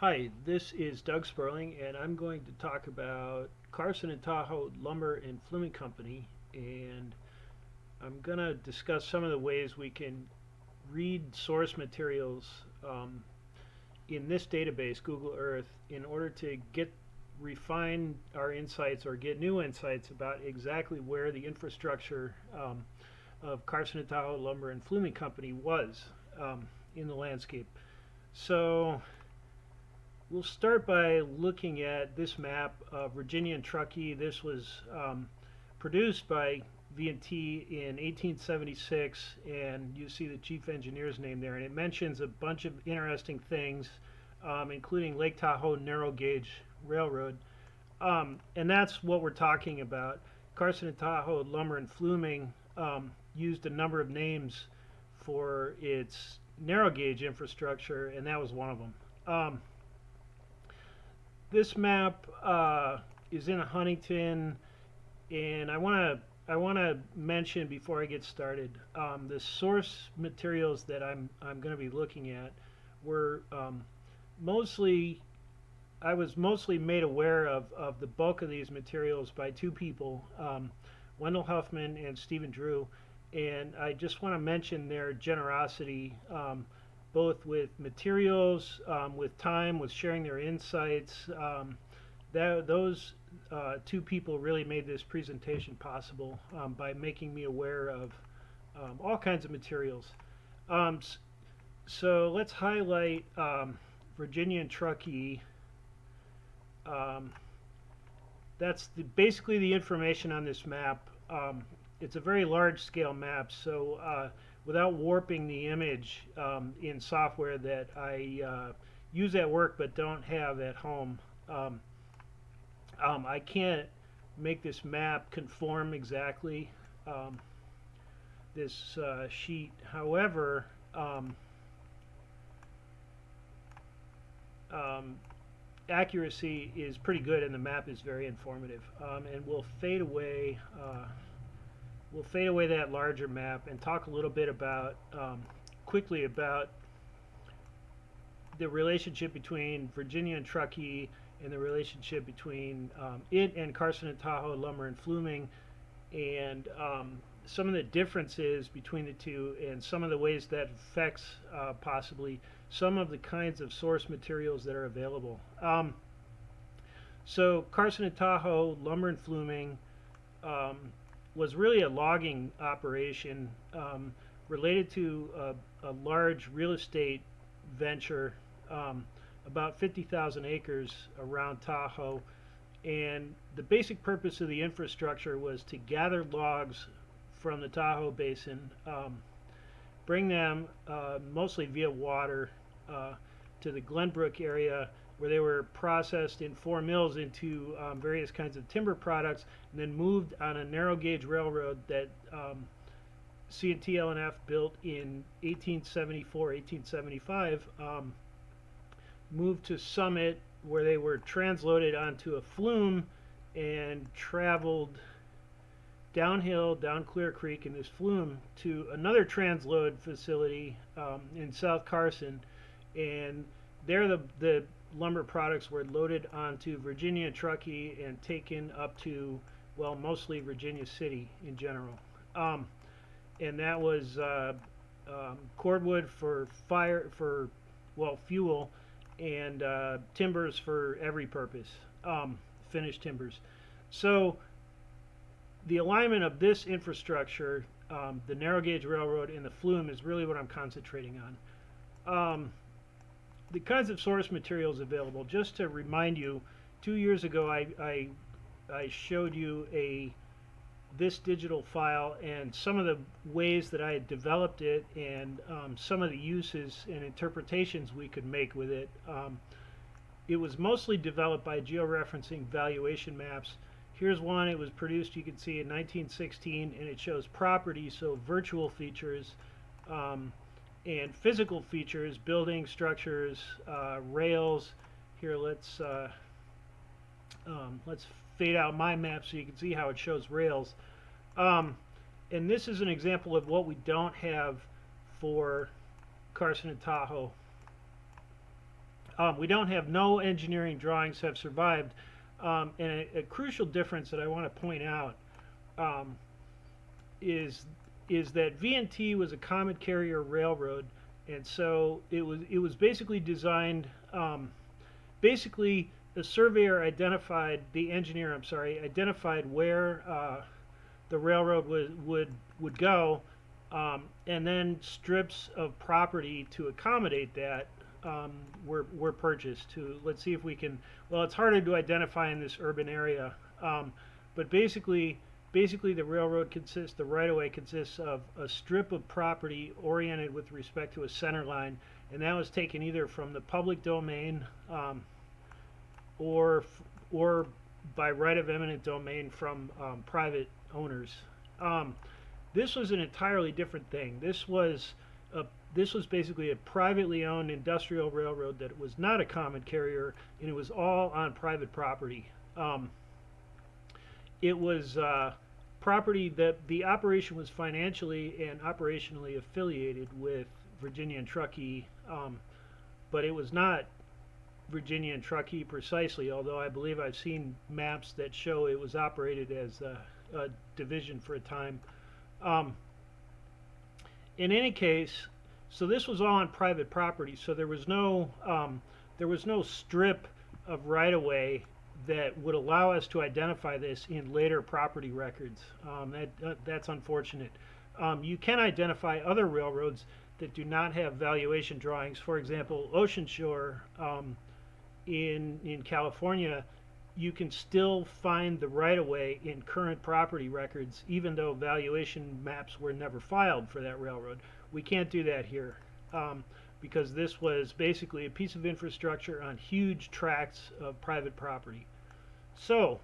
Hi, this is Doug Sperling, and I'm going to talk about Carson and Tahoe Lumber and Fluming Company, and I'm going to discuss some of the ways we can read source materials um, in this database, Google Earth, in order to refine our insights or get new insights about exactly where the infrastructure of Carson and Tahoe Lumber and Fluming Company was in the landscape. So we'll start by looking at this map of Virginia and Truckee. This was produced by V&T in 1876, and you see the chief engineer's name there. And it mentions a bunch of interesting things, including Lake Tahoe Narrow Gauge Railroad. And that's what we're talking about. Carson and Tahoe Lumber and Fluming used a number of names for its narrow gauge infrastructure, and that was one of them. This map is in Huntington, and I want to mention before I get started, the source materials that I'm going to be looking at were mostly I was mostly made aware of the bulk of these materials by two people, Wendell Huffman and Stephen Drew, and I just want to mention their generosity, both with materials, with time, with sharing their insights. Those two people really made this presentation possible by making me aware of all kinds of materials. Um, so let's highlight Virginia and Truckee. Um, that's basically the information on this map. It's a very large scale map, so without warping the image in software that I use at work but don't have at home, I can't make this map conform exactly this sheet. However, um, accuracy is pretty good, and the map is very informative. And we'll fade away that larger map and talk a little bit about quickly about the relationship between Virginia and Truckee and the relationship between it and Carson and Tahoe Lumber and Fluming, and some of the differences between the two and some of the ways that affects possibly some of the kinds of source materials that are available. So Carson and Tahoe Lumber and Fluming um, was really a logging operation related to a large real estate venture, about 50,000 acres around Tahoe. And the basic purpose of the infrastructure was to gather logs from the Tahoe Basin, bring them mostly via water to the Glenbrook area, where they were processed in 4 mills into various kinds of timber products, and then moved on a narrow gauge railroad that C&TL&F built in 1874, 1875, moved to Summit, where they were transloaded onto a flume and traveled downhill down Clear Creek in this flume to another transload facility in South Carson, and there the lumber products were loaded onto Virginia and Truckee and taken up to, well, mostly Virginia City in general. And that was cordwood for fire, for, well, fuel, and timbers for every purpose, finished timbers. So the alignment of this infrastructure, the narrow gauge railroad and the flume, is really what I'm concentrating on. The kinds of source materials available, just to remind you, 2 years ago I showed you this digital file and some of the ways that I had developed it, and some of the uses and interpretations we could make with it. It was mostly developed by georeferencing valuation maps. Here's one. It was produced, you can see, in 1916, and it shows properties, so virtual features, and physical features, buildings, structures, rails. Here, let's fade out my map so you can see how it shows rails. And this is an example of what we don't have for Carson and Tahoe. We don't have no engineering drawings have survived. And a crucial difference that I want to point out um, is that V&T was a common carrier railroad, and so it was basically designed. Basically, the surveyor identified the engineer. I'm sorry, identified where the railroad would go, and then strips of property to accommodate that were purchased. To let's see if we can. Well, it's harder to identify in this urban area, but basically the railroad consists, the right-of-way consists of a strip of property oriented with respect to a center line, and that was taken either from the public domain or by right of eminent domain from private owners. This was an entirely different thing. This was basically a privately owned industrial railroad that was not a common carrier, and it was all on private property. It was property that the operation was financially and operationally affiliated with Virginia and Truckee, but it was not Virginia and Truckee precisely, although I believe I've seen maps that show it was operated as a division for a time. In any case, so this was all on private property, so there was no strip of right-of-way that would allow us to identify this in later property records. That's unfortunate. You can identify other railroads that do not have valuation drawings. For example, Ocean Shore in California, you can still find the right-of-way in current property records, even though valuation maps were never filed for that railroad. We can't do that here because this was basically a piece of infrastructure on huge tracts of private property. So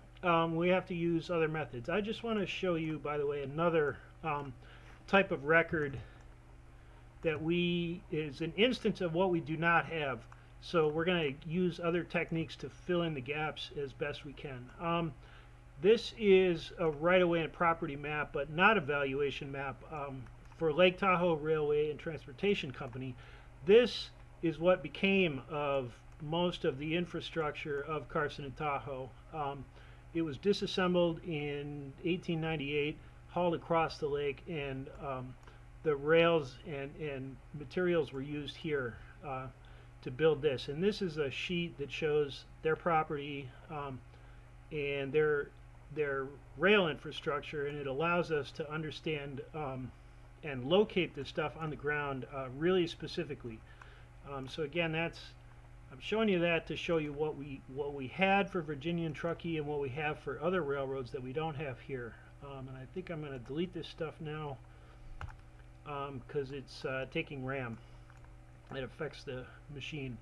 we have to use other methods. I just want to show you, by the way, another type of record that is an instance of what we do not have. So we're going to use other techniques to fill in the gaps as best we can. This is a right-of-way and property map, but not a valuation map for Lake Tahoe Railway and Transportation Company. This is what became of most of the infrastructure of Carson and Tahoe. It was disassembled in 1898, hauled across the lake, and the rails and materials were used here to build this. And this is a sheet that shows their property and their rail infrastructure, and it allows us to understand and locate this stuff on the ground really specifically. So again, I'm showing you that to show you what we had for Virginia and Truckee and what we have for other railroads that we don't have here. And I think I'm going to delete this stuff now because it's taking RAM. It affects the machine.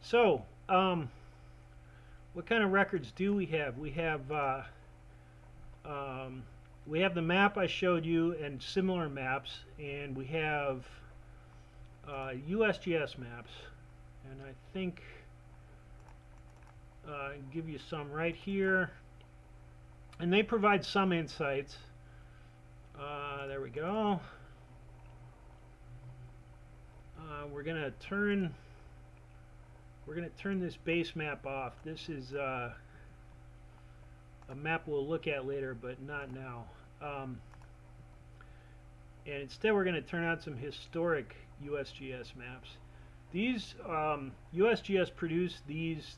So, what kind of records do we have? We have the map I showed you and similar maps, and we have USGS maps, and I think I can give you some right here, and they provide some insights. There we go. We're gonna turn this base map off. This is a map we'll look at later, but not now. And instead, we're going to turn on some historic USGS maps. These USGS produced these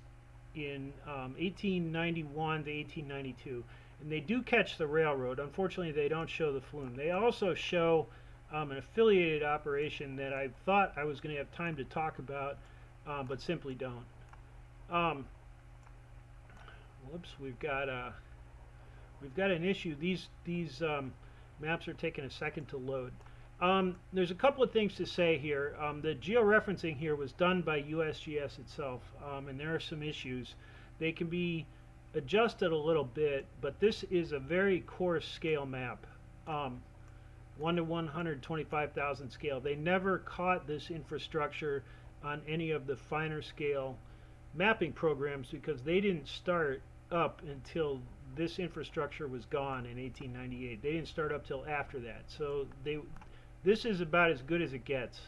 in 1891 to 1892, and they do catch the railroad. Unfortunately, they don't show the flume. They also show an affiliated operation that I thought I was going to have time to talk about, but simply don't. Whoops, we've got an issue. These maps are taking a second to load. There's a couple of things to say here. The georeferencing here was done by USGS itself, and there are some issues. They can be adjusted a little bit, but this is a very coarse scale map. 1 to 125,000 scale. They never caught this infrastructure on any of the finer scale mapping programs because they didn't start up until this infrastructure was gone in 1898. They didn't start up till after that. So this is about as good as it gets.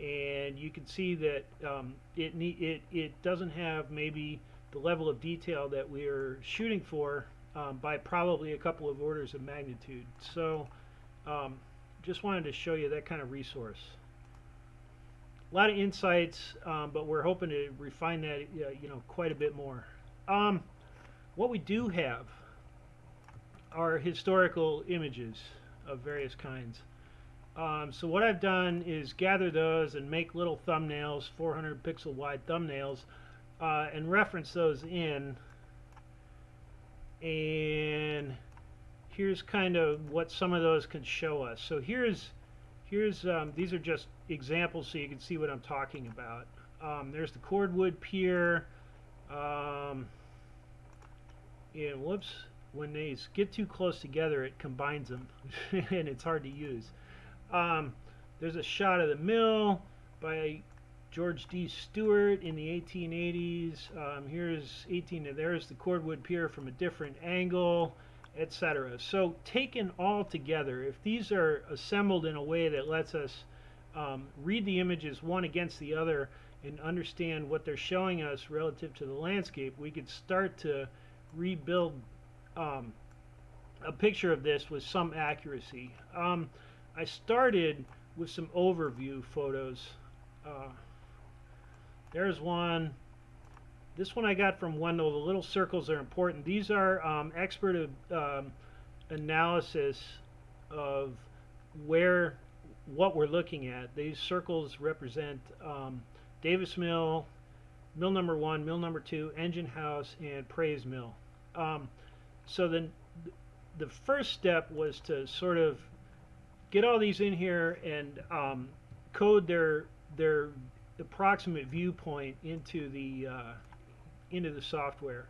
and you can see that it doesn't have maybe the level of detail that we're shooting for by probably a couple of orders of magnitude. So um, just wanted to show you that kind of resource. A lot of insights, but we're hoping to refine that quite a bit more. Um, what we do have are historical images of various kinds. So what I've done is gather those and make little thumbnails, 400 pixel wide thumbnails, and reference those in. And here's kind of what some of those can show us. So here's these are just examples so you can see what I'm talking about. There's the cordwood pier. And whoops, when they get too close together, it combines them, and it's hard to use. There's a shot of the mill by George D. Stewart in the 1880s. There's the cordwood pier from a different angle, etc. So taken all together, if these are assembled in a way that lets us read the images one against the other and understand what they're showing us relative to the landscape, we could start to rebuild a picture of this with some accuracy. I started with some overview photos. There's one. This one I got from Wendell. The little circles are important. These are expert analysis of what we're looking at. These circles represent Davis Mill, Mill number 1, Mill number 2, Engine House, and Praise Mill. So then the first step was to sort of get all these in here and code their approximate viewpoint into the software.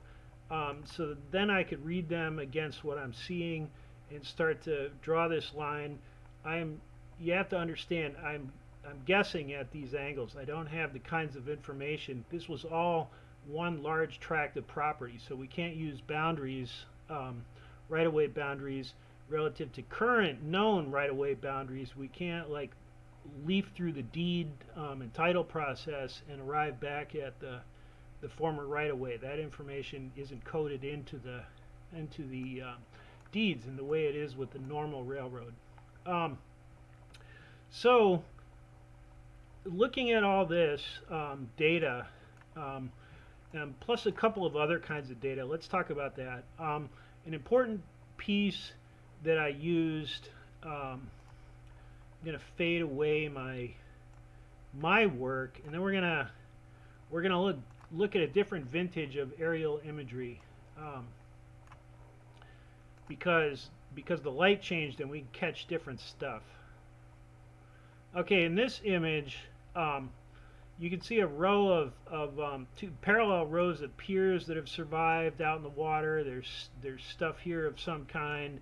So then I could read them against what I'm seeing and start to draw this line. You have to understand, I'm guessing at these angles. I don't have the kinds of information. This was all one large tract of property, so we can't use boundaries, right-of-way boundaries relative to current known right-of-way boundaries. We can't like leaf through the deed and title process and arrive back at the former right-of-way. That information isn't coded into the deeds in the way it is with the normal railroad. So looking at all this data, plus a couple of other kinds of data, let's talk about that. An important piece that I used, I'm going to fade away my work, and then we're going to look at a different vintage of aerial imagery, because the light changed and we catch different stuff. Okay, in this image, you can see a row of two parallel rows of piers that have survived out in the water. There's stuff here of some kind.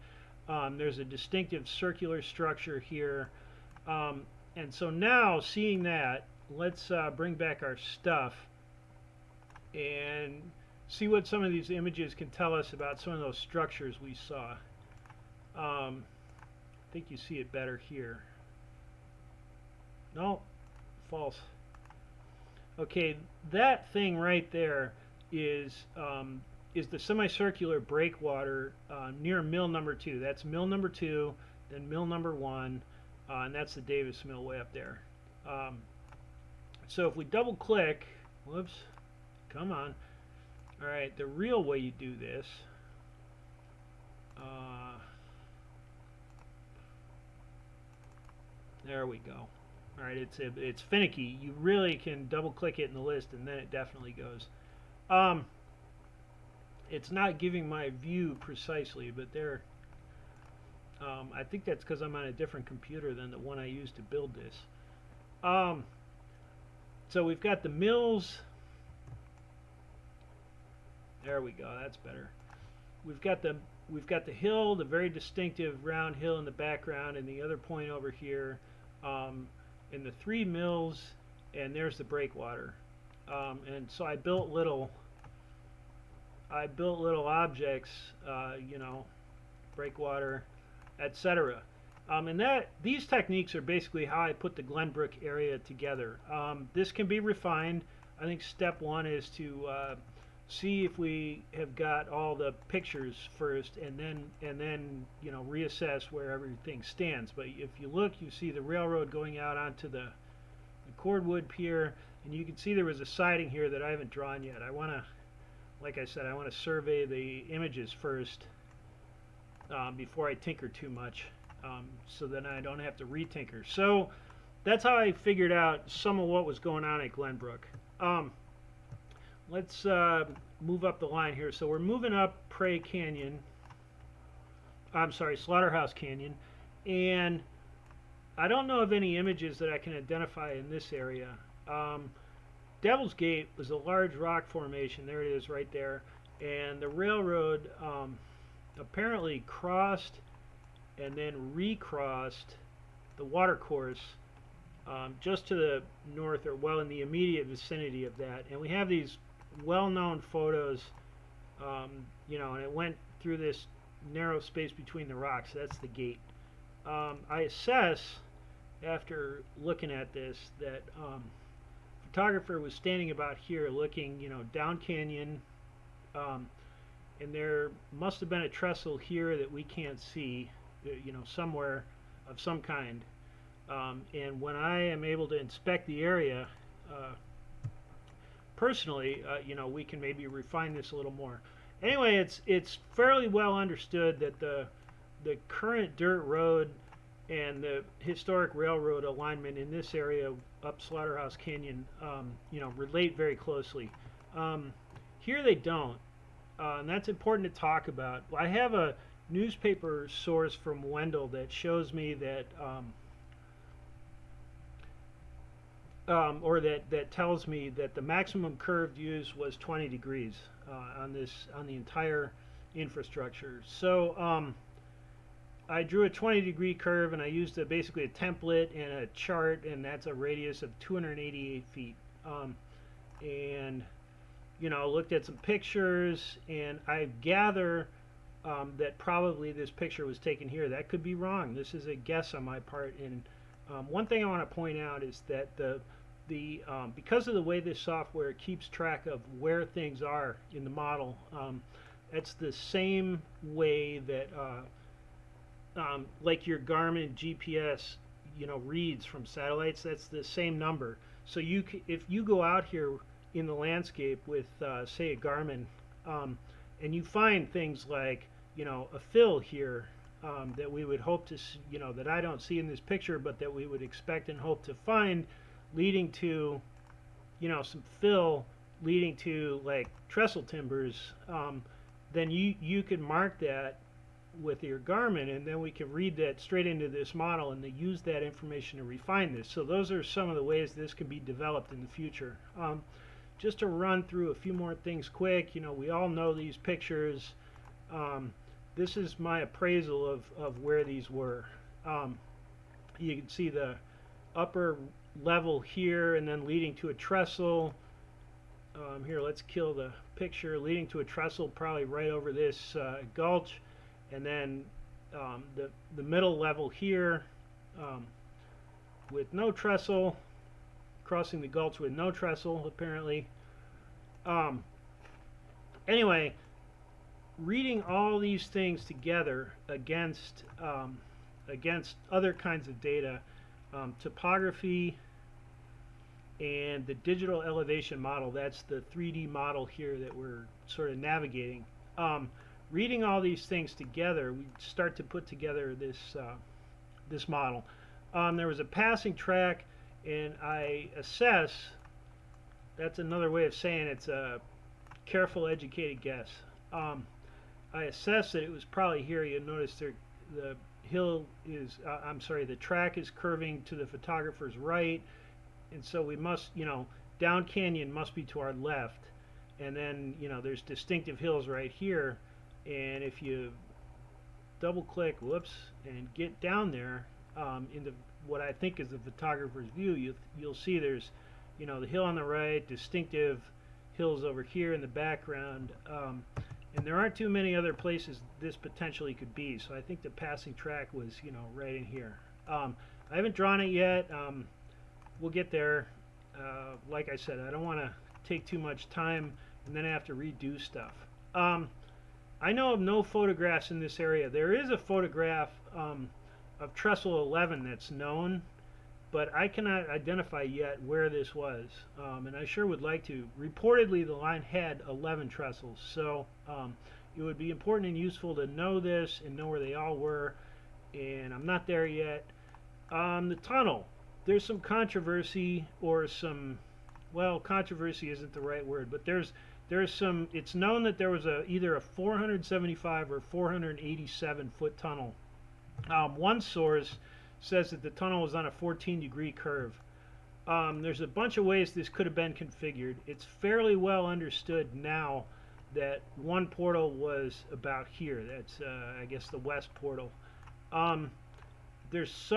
There's a distinctive circular structure here. And so now, seeing that, let's bring back our stuff and see what some of these images can tell us about some of those structures we saw. I think you see it better here. No, false. Okay, that thing right there is the semicircular breakwater near mill number 2. That's mill number 2, then mill number 1, and that's the Davis Mill way up there. So if we double click, whoops, come on. All right, the real way you do this, there we go. All right, it's finicky. You really can double click it in the list and then it definitely goes. It's not giving my view precisely, but there. I think that's because I'm on a different computer than the one I used to build this. So we've got the mills. There we go. That's better. We've got the hill, the very distinctive round hill in the background, and the other point over here. And the 3 mills, and there's the breakwater. And so I built little objects, breakwater, etc. And these techniques are basically how I put the Glenbrook area together. This can be refined. I think step one is to see if we have got all the pictures first, and then reassess where everything stands. But if you look, you see the railroad going out onto the cordwood pier, and you can see there was a siding here that I haven't drawn yet. I want to, like I said, I want to survey the images first before I tinker too much, so then I don't have to retinker. So that's how I figured out some of what was going on at Glenbrook. Let's move up the line here. So we're moving up Prairie Canyon. I'm sorry, Slaughterhouse Canyon, and I don't know of any images that I can identify in this area. Devil's Gate was a large rock formation. There it is right there. And the railroad apparently crossed and then recrossed the watercourse just to the north, or well in the immediate vicinity of that. And we have these well-known photos, and it went through this narrow space between the rocks. That's the gate. I assess, after looking at this, that photographer was standing about here looking, down canyon, and there must have been a trestle here that we can't see, somewhere of some kind. And when I am able to inspect the area personally, we can maybe refine this a little more. Anyway, it's fairly well understood that the current dirt road and the historic railroad alignment in this area up Slaughterhouse Canyon, relate very closely. Here they don't, and that's important to talk about. I have a newspaper source from Wendell that shows me that, that tells me that the maximum curved use was 20 degrees on the entire infrastructure. So I drew a 20-degree curve, and I used basically a template and a chart, and that's a radius of 288 feet. And looked at some pictures, and I gather that probably this picture was taken here. That could be wrong. This is a guess on my part. And one thing I want to point out is that because of the way this software keeps track of where things are in the model, it's the same way that like your Garmin GPS, reads from satellites. That's the same number. So if you go out here in the landscape with, say, a Garmin, and you find things like, a fill here that we would hope to, that I don't see in this picture, but that we would expect and hope to find, leading to, some fill leading to like trestle timbers, then you can mark that with your Garmin, and then we can read that straight into this model and use that information to refine this. So those are some of the ways this can be developed in the future. Just to run through a few more things quick, we all know these pictures. This is my appraisal of where these were. You can see the upper level here, and then leading to a trestle. Here, let's kill the picture. Leading to a trestle probably right over this gulch, and then the middle level here with no trestle, crossing the gulch with no trestle apparently. Anyway, reading all these things together against other kinds of data, topography and the digital elevation model, that's the 3D model here that we're sort of navigating. Reading all these things together, we start to put together this model. There was a passing track, and I assess, that's another way of saying it's a careful, educated guess. I assess that it was probably here. You notice the hill is, the track is curving to the photographer's right, and so we must, down canyon must be to our left, and then, there's distinctive hills right here, and if you double click, and get down there into what I think is the photographer's view, you'll see there's, the hill on the right, distinctive hills over here in the background, And there aren't too many other places this potentially could be, so I think the passing track was, you know, right in here. I haven't drawn it yet. We'll get there. Like I said, I don't want to take too much time and then have to redo stuff. I know of no photographs in this area. There is a photograph of trestle 11 that's known, but I cannot identify yet where this was, and I sure would like to. Reportedly, the line had 11 trestles, so it would be important and useful to know this and know where they all were, and I'm not there yet. The tunnel. There's some controversy, or some, well, controversy isn't the right word, but there's some, it's known that there was either a 475 or 487 foot tunnel. One source says that the tunnel was on a 14-degree curve. There's a bunch of ways this could have been configured. It's fairly well understood now that one portal was about here. That's, I guess, the west portal. It's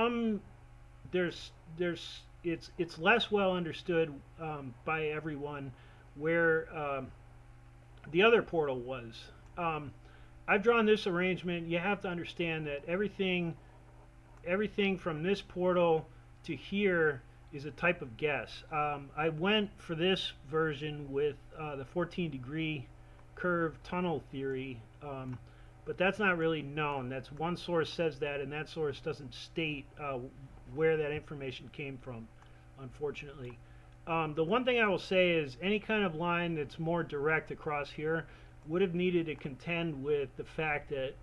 less well understood by everyone where the other portal was. I've drawn this arrangement. You have to understand that everything from this portal to here is a type of guess. I went for this version with the 14-degree curve tunnel theory, but that's not really known. That's one source says that, and that source doesn't state where that information came from, unfortunately. The one thing I will say is any kind of line that's more direct across here would have needed to contend with the fact that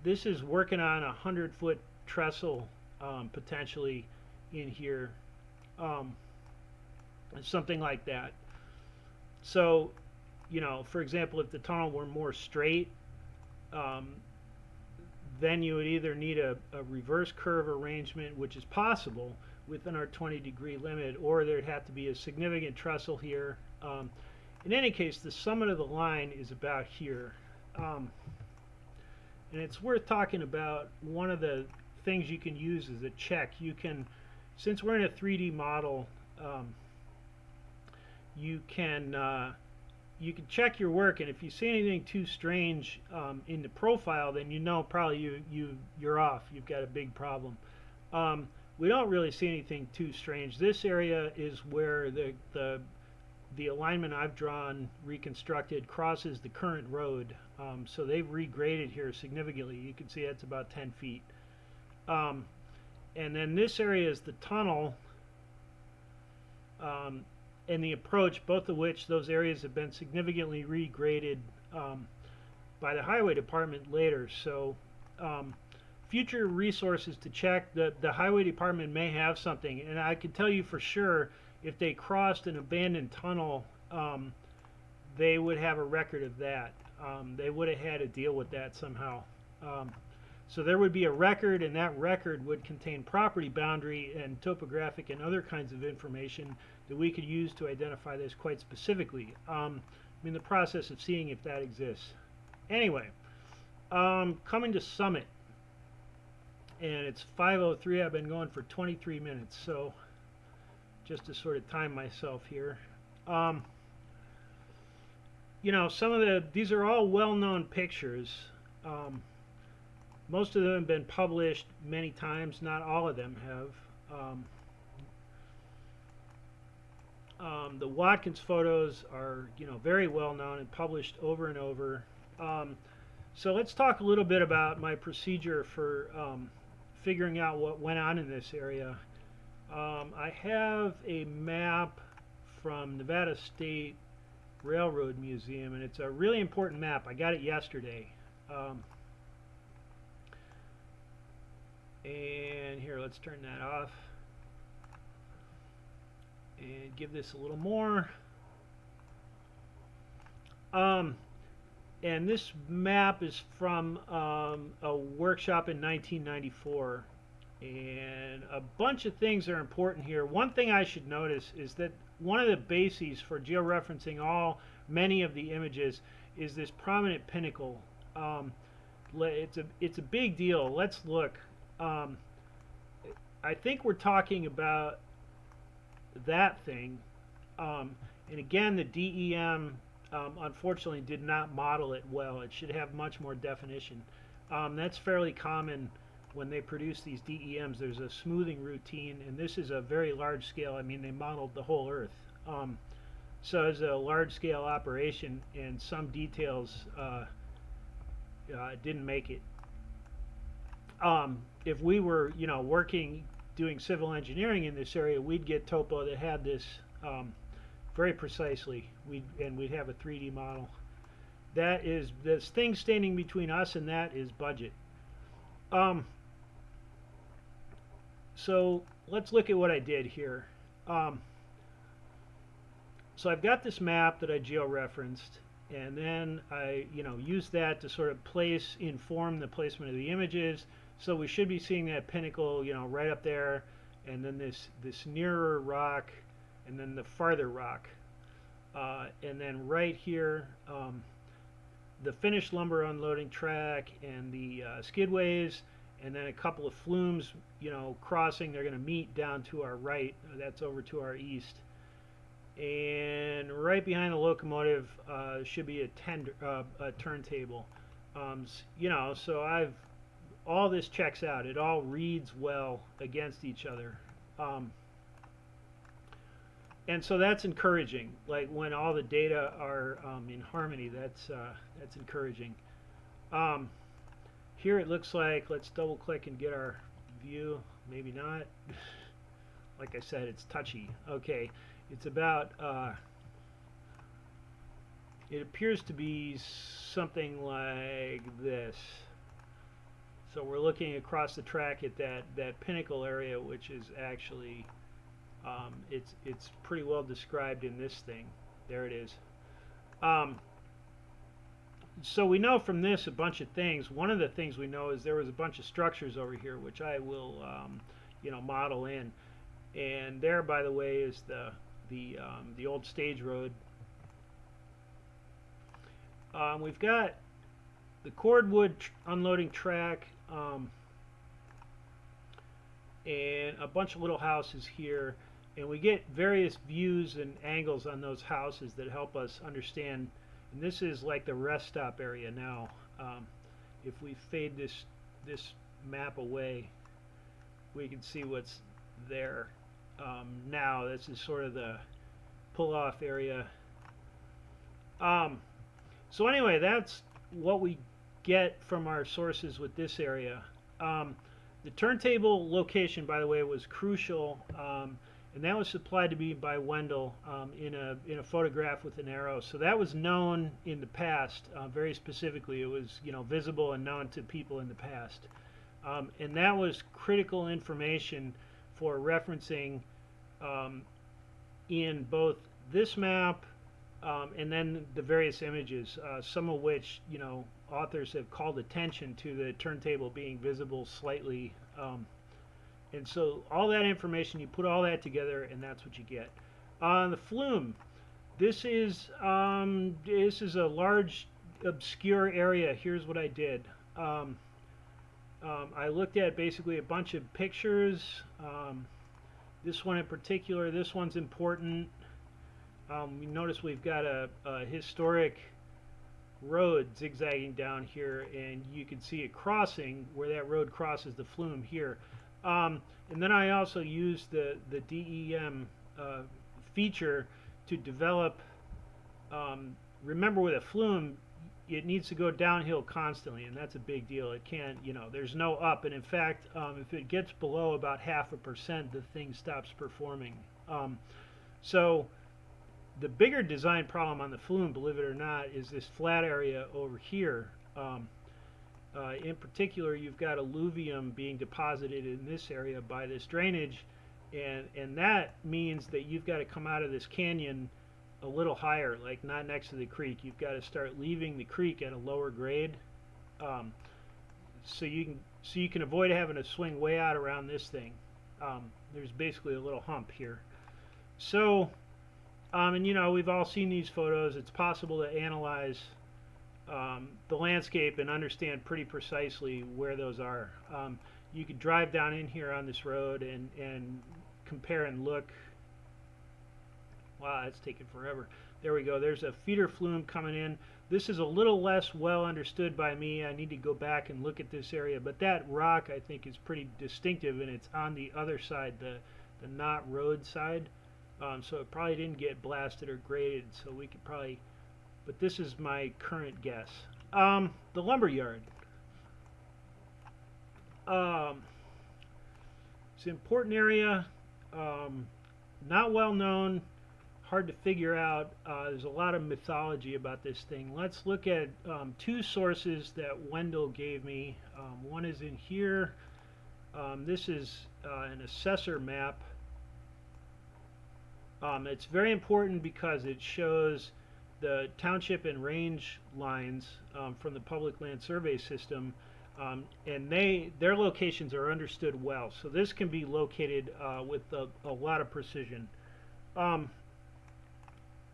this is working on a 100-foot trestle potentially in here, something like that. So, you know, for example, if the tunnel were more straight, then you would either need a reverse curve arrangement, which is possible within our 20-degree limit, or there'd have to be a significant trestle here. In any case, the summit of the line is about here. And it's worth talking about. One of the things you can use as a check. You can, since we're in a 3D model, you can check your work, and if you see anything too strange in the profile, then you know probably you're off. You've got a big problem. We don't really see anything too strange. This area is where the alignment I've drawn, reconstructed, crosses the current road. So they've regraded here significantly. You can see it's about 10 feet. And then this area is the tunnel and the approach, both of which those areas have been significantly regraded by the highway department later. So future resources to check, the highway department may have something, and I can tell you for sure if they crossed an abandoned tunnel, they would have a record of that. They would have had to deal with that somehow. So there would be a record, and that record would contain property boundary and topographic and other kinds of information that we could use to identify this quite specifically. I'm in the process of seeing if that exists. Anyway, coming to Summit, and it's 5:03. I've been going for 23 minutes, so just to sort of time myself here. You know, these are all well-known pictures. Most of them have been published many times. Not all of them have. The Watkins photos are, you know, very well known and published over and over. So let's talk a little bit about my procedure for figuring out what went on in this area. I have a map from Nevada State Railroad Museum, and it's a really important map. I got it yesterday. And here, let's turn that off and give this a little more. And this map is from a workshop in 1994, and a bunch of things are important here. One thing I should notice is that one of the bases for georeferencing many of the images is this prominent pinnacle. It's a big deal. Let's look. I think we're talking about that thing, and again the DEM unfortunately did not model it well. It should have much more definition. That's fairly common when they produce these DEMs. There's a smoothing routine, and this is a very large scale. I mean, they modeled the whole Earth. So it's a large scale operation, and some details didn't make it. If we were, working doing civil engineering in this area, we'd get topo that had this very precisely. We'd have a 3D model. That is, this thing standing between us and that is budget. So let's look at what I did here. So I've got this map that I geo-referenced, and then I, use that to sort of inform the placement of the images. So we should be seeing that pinnacle, right up there, and then this nearer rock, and then the farther rock, and then right here, the finished lumber unloading track and the skidways, and then a couple of flumes, crossing. They're going to meet down to our right. That's over to our east. And right behind the locomotive should be a turntable. So all this checks out. It all reads well against each other. And so that's encouraging. Like when all the data are in harmony, that's encouraging. Here it looks like, let's double click and get our view. Maybe not. Like I said, it's touchy. Okay, it's about, it appears to be something like this. So we're looking across the track at that pinnacle area, which is actually, it's pretty well described in this thing. There it is. So we know from this a bunch of things. One of the things we know is there was a bunch of structures over here, which I will, model in. And there, by the way, is the old stage road. We've got the cordwood unloading track, and a bunch of little houses here, and we get various views and angles on those houses that help us understand. And this is like the rest stop area now. If we fade this map away, we can see what's there now. This is sort of the pull-off area. So anyway, that's what we get from our sources with this area. The turntable location, by the way, was crucial, and that was supplied to me by Wendell in a photograph with an arrow. So that was known in the past, very specifically. It was visible and known to people in the past, and that was critical information for referencing in both this map and then the various images, some of which authors have called attention to the turntable being visible slightly. And so all that information, you put all that together, and that's what you get. The flume. This is a large, obscure area. Here's what I did. I looked at basically a bunch of pictures. This one in particular, this one's important. You notice we've got a historic road zigzagging down here, and you can see it crossing where that road crosses the flume here. And then I also used the DEM feature to develop, remember with a flume, it needs to go downhill constantly, and that's a big deal. It can't, there's no up, and in fact, if it gets below about 0.5%, the thing stops performing. So the bigger design problem on the flume, believe it or not, is this flat area over here. In particular, you've got alluvium being deposited in this area by this drainage, and that means that you've got to come out of this canyon a little higher, like not next to the creek. You've got to start leaving the creek at a lower grade, so you can avoid having to swing way out around this thing. There's basically a little hump here. So, and we've all seen these photos. It's possible to analyze the landscape and understand pretty precisely where those are. You could drive down in here on this road and compare and look. Wow, that's taking forever. There we go. There's a feeder flume coming in. This is a little less well understood by me. I need to go back and look at this area, but that rock I think is pretty distinctive, and it's on the other side, the not road side. So it probably didn't get blasted or graded, so we could probably, but this is my current guess. The lumber yard. It's an important area, not well known, hard to figure out. There's a lot of mythology about this thing. Let's look at two sources that Wendell gave me. One is in here. This is an assessor map. It's very important because it shows the township and range lines from the Public Land Survey System, and their locations are understood well. So this can be located with a lot of precision.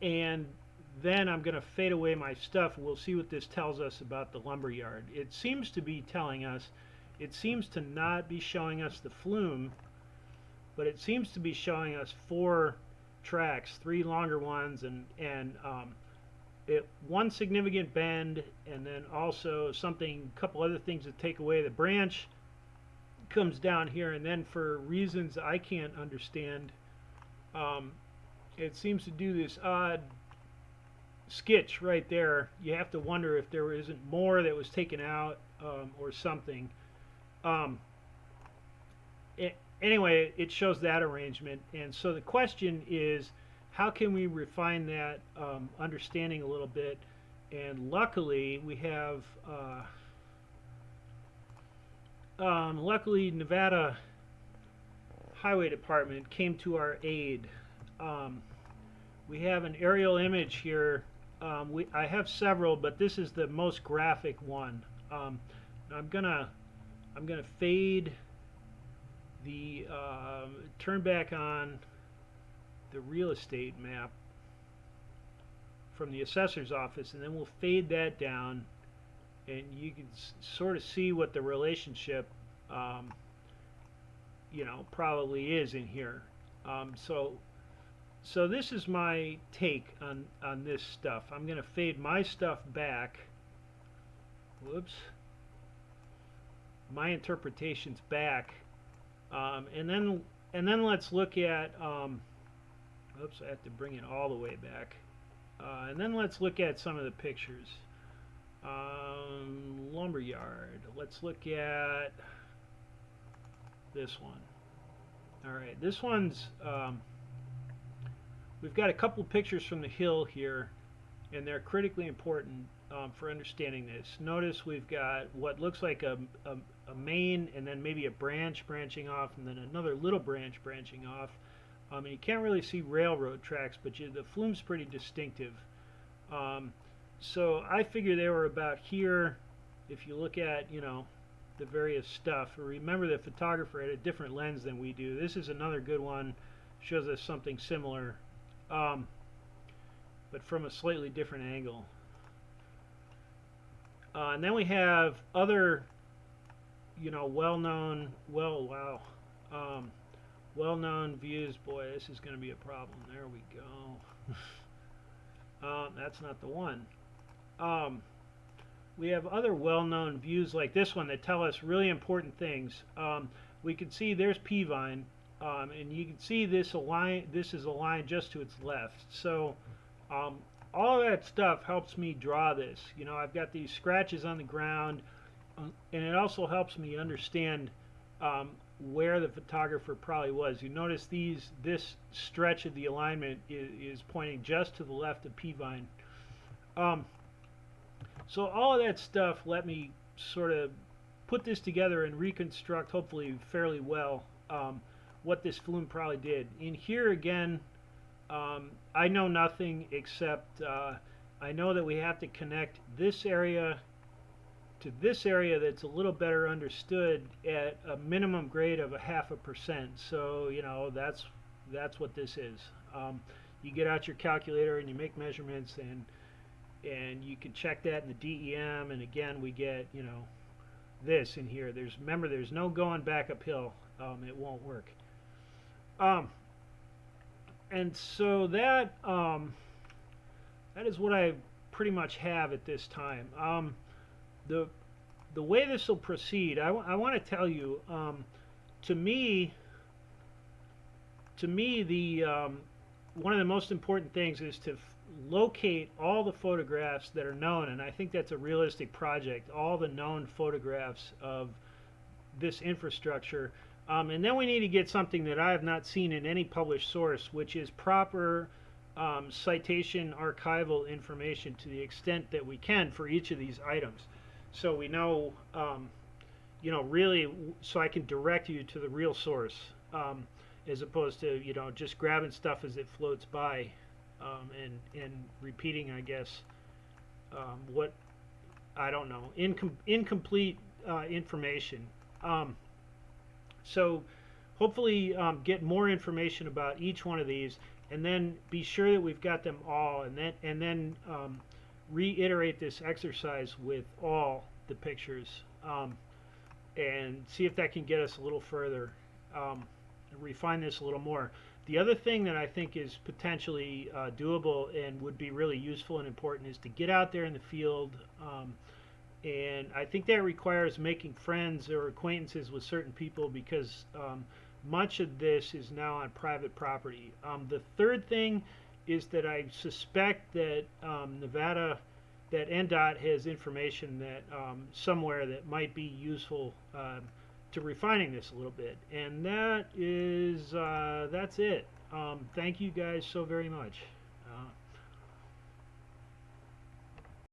And then I'm going to fade away my stuff, and we'll see what this tells us about the lumber yard. It seems to be telling us, it seems to not be showing us the flume, but it seems to be showing us 4 tracks, 3 longer ones, and one significant bend, and then also something, a couple other things that take away. The branch comes down here, and then for reasons I can't understand, it seems to do this odd sketch right there. You have to wonder if there isn't more that was taken out or something. Anyway, it shows that arrangement, and so the question is, how can we refine that understanding a little bit? And luckily, we have luckily Nevada Highway Department came to our aid. We have an aerial image here. I have several, but this is the most graphic one. I'm gonna fade the turn back on the real estate map from the assessor's office, and then we'll fade that down, and you can sort of see what the relationship you know, probably is in here. So this is my take on this stuff. I'm going to fade my stuff back. Whoops. My interpretations back, and then let's look at. Oops, I have to bring it all the way back, and then let's look at some of the pictures. Lumberyard. Let's look at this one. All right, this one's. We've got a couple pictures from the hill here, and they're critically important for understanding this. Notice we've got what looks like a main, and then maybe a branch branching off, and then another little branch branching off. And you can't really see railroad tracks, but the flume's pretty distinctive. So I figure they were about here. If you look at, you know, the various stuff. Remember, the photographer had a different lens than we do. This is another good one. Shows us something similar, but from a slightly different angle. And then we have other, you know, well-known views. Boy, this is going to be a problem. There we go. That's not the one. We have other well-known views like this one that tell us really important things. We can see there's Peavine, and you can see this is a line just to its left. So all of that stuff helps me draw this. You know, I've got these scratches on the ground, and it also helps me understand where the photographer probably was. You notice this stretch of the alignment is pointing just to the left of Peavine. So all of that stuff let me sort of put this together and reconstruct, hopefully fairly well, what this flume probably did. In here again, I know nothing except I know that we have to connect this area to this area that's a little better understood at a minimum grade of 0.5%. So, you know, that's what this is. You get out your calculator and you make measurements, and you can check that in the DEM, and again we get, you know, this in here. Remember, there's no going back uphill. It won't work. And so that that is what I pretty much have at this time. The the way this will proceed, I want to tell you, to me, the one of the most important things is to locate all the photographs that are known, and I think that's a realistic project. All the known photographs of this infrastructure, and then we need to get something that I have not seen in any published source, which is proper citation archival information to the extent that we can for each of these items, so we know, really, so I can direct you to the real source, as opposed to just grabbing stuff as it floats by, and repeating, I guess, what I don't know, incomplete information. Um, so hopefully get more information about each one of these, and then be sure that we've got them all, and then reiterate this exercise with all the pictures, and see if that can get us a little further, refine this a little more. The other thing that I think is potentially doable and would be really useful and important is to get out there in the field, and I think that requires making friends or acquaintances with certain people, because much of this is now on private property. The third thing is that I suspect that Nevada, that NDOT has information that somewhere that might be useful to refining this a little bit. And that is that's it. Thank you guys so very much.